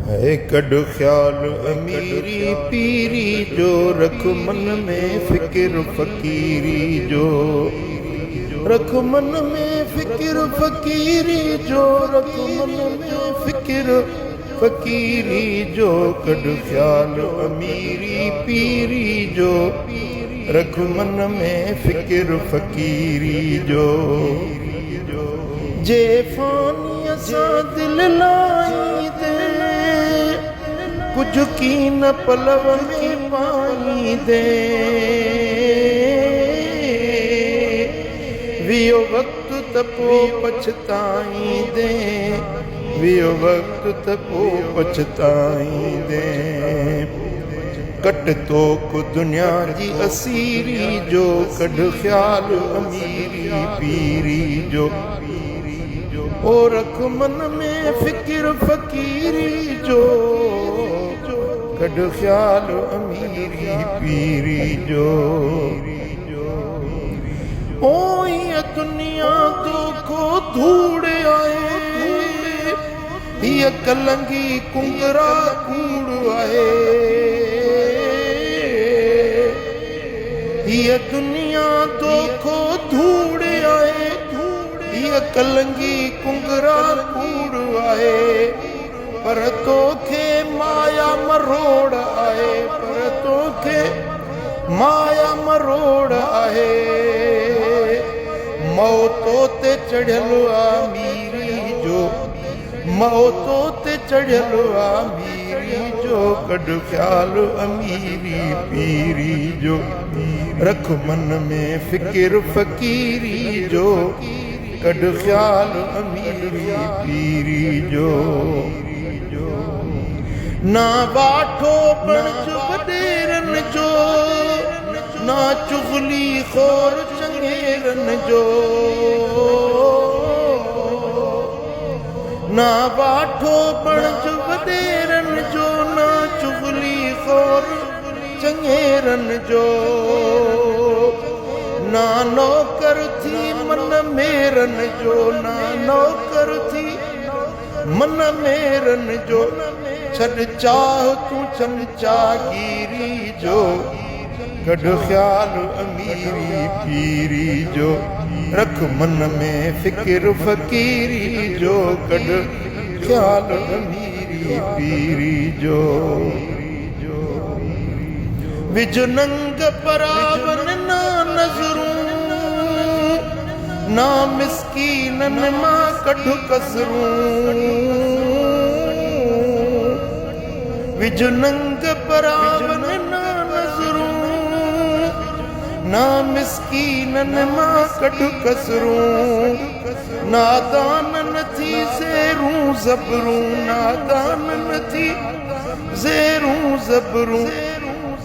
है कड ख्याल अमीरी पीरी जो, रख मन में फिक्र फकीरी जो, रख मन में फिक्र फकीरी जो, रख मन में फिक्र फकीरी जो, कड ख्याल अमीरी पीरी जो, रख मन में फिक्र फकीरी जो। जे फानी असा दिल लाई दे, कुछ की न पलव में पाई दे, वियो वक्त तपो पछताई दे, वियो वक्त तपो पछताई दे। कट तो को दुनिया जी असीरी जो, कड ख्याल अमीरी पीरी जो, ओ रख मन में फिक्र फकीरी जो, कड ख्याल अमीरी पीरी जो। ओ ये दुनिया तो को धूड़ आए, ये कलंगी कुंगरा कूड़ आए, ये दुनिया तो को धूड़ आए, ये कलंगी कुंगरा कूड़ आए, पर तो के माया मरोड़ आए, पर तो के माया मरोड़ आए। मौतो ते चढ़ल अमीरी जो, मौतो ते चढ़ल अमीरी जो, कड ख्याल अमीरी पीरी जो, रख मन में फिक्र फकीरी जो, कड ख्याल अमीरी पीरी जो। ना बाठो बणच वडेरन जो, ना चुगली खोर चंगेरन जो, ना बाठो बणच वडेरन जो, ना चुगली खोर चंगेरन जो, ना नौकर थी मन मेरन जो, ना नौकर थी मन मेरन जो, छड़ चाह तू चमचागिरी जो, कड ख्याल अमीरी पीरी जो, रख मन में फिक्र फकीरी जो, कड ख्याल अमीरी पीरी जो। विज नंग परावन ना नजरूं, ना मिस्कीनन मां कढ कसरूं, विज नंग परावन ना नजरूं, ना मिस्कीनन मां कढ कसरूं, नादानन थी ज़ेरूं ज़बरूं, नादानन थी ज़ेरूं ज़बरूं,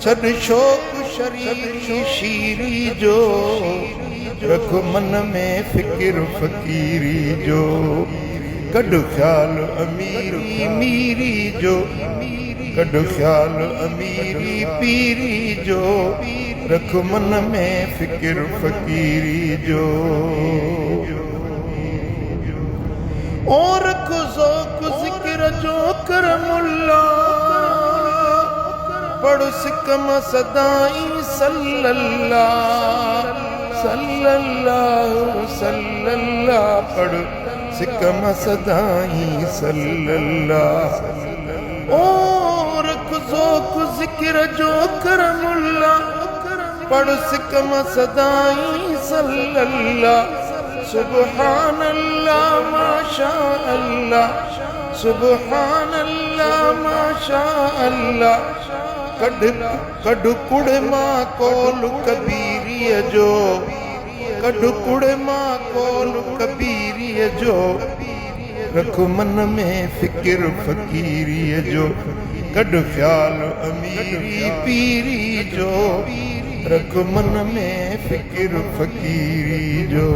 छड़ शौक शरीरी शीरी जो, रख मन में फिक्र फकीरी जो, कड ख्याल अमीरी मीरी जो, कड ख्याल अमीरी पीरी जो, रख मन में फिक्र फकीरी जो। और रख ज़ौक़ ज़िक्र जो कर मुल्ला, पढ़ सिकम सदाई सल्लल्लाह सल्लल्लाहु सल्लल्लाह, पढ़ सिकम सदाई सल्लल्लाह। ओ रख ज़ौक़ ज़िक्र जो कर मुल्ला, पढ़ सिकम सदाई सल्लल्लाह, सुबहान अल्लाह माशा अल्लाह, सुबहान अल्लाह माशा अल्लाह। कड कुड़ मां कोल कबीरीअ जो, कड कुड़ मां कोल कबीरीअ जो, रख मन में फिक्र फकीरीअ जो, कड ख्याल अमीरी पीरी जो, रख मन में फिक्र फकीरी जो।